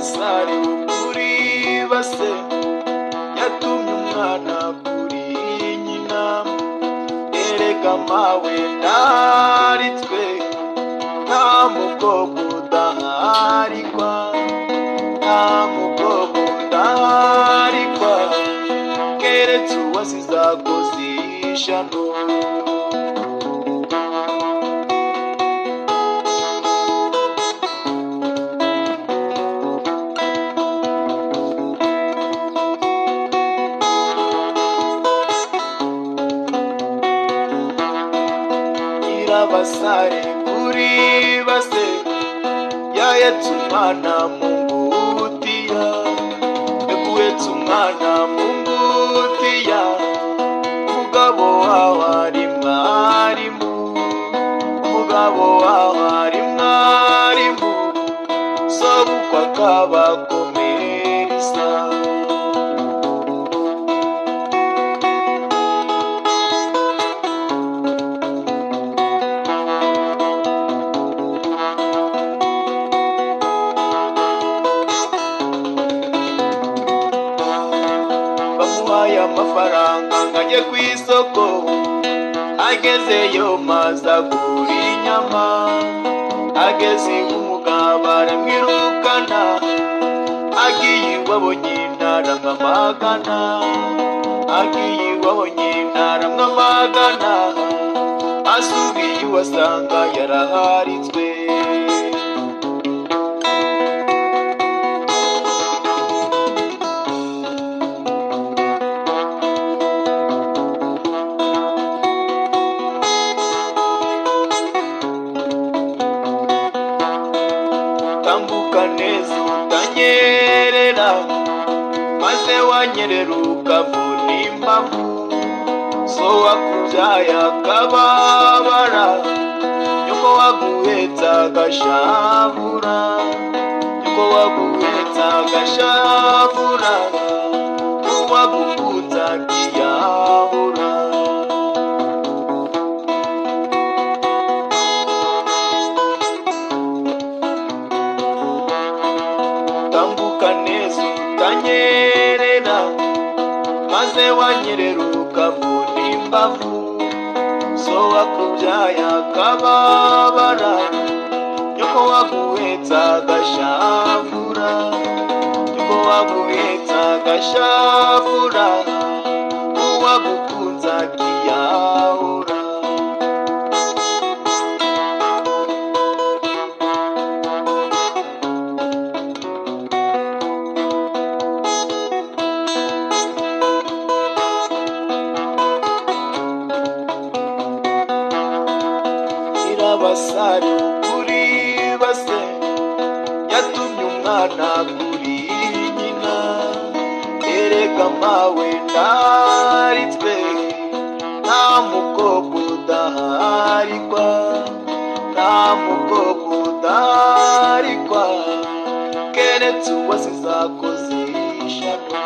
Irabasare kuri base yatumye umwana kuri nyina, erega mawe ndaritswe nta mukobwa udaharikwa, nta mukobwa udaharikwa keretse uwasize akoze ishano. Irabasare kuri base yahetse umwana mu ngutiya, yaguhetse umwana mu ngutiya, umugabo wawe ari mwarimu, umugabo wawe ari mwarimu, sobukwe akabakomereza. Bamuhaye amafaranga ngo ajye ku isoko, agezeyo maze agura inyama, ageze umugabo aramwirukana, agiye iwabo nyina aramwamagana, agiye iwabo nyina aramwamagana, asubiye iwe asanga yaraharitswe. Tambuka neza utanyerera, maze wanyerera ukavuna imbavu, so wakubyaye akababara, nyoko waguhetse agashavura, nyoko waguhetse agashavura, uwagukunze akiyahura. Tambuka neza utanyerera, maze wanyerera ukavuna imbavu, so wakubyaye akababara, nyoko waguhetse agashavura, nyoko waguhetse agashavura, uwagukunze akiyahura. Irabasare kuri base yatumye umwana kuri nyina, erega mawe ndaritswe nta mukobwa udaharikwa, nta mukobwa udaharikwa keretse uwasize akoze ishano.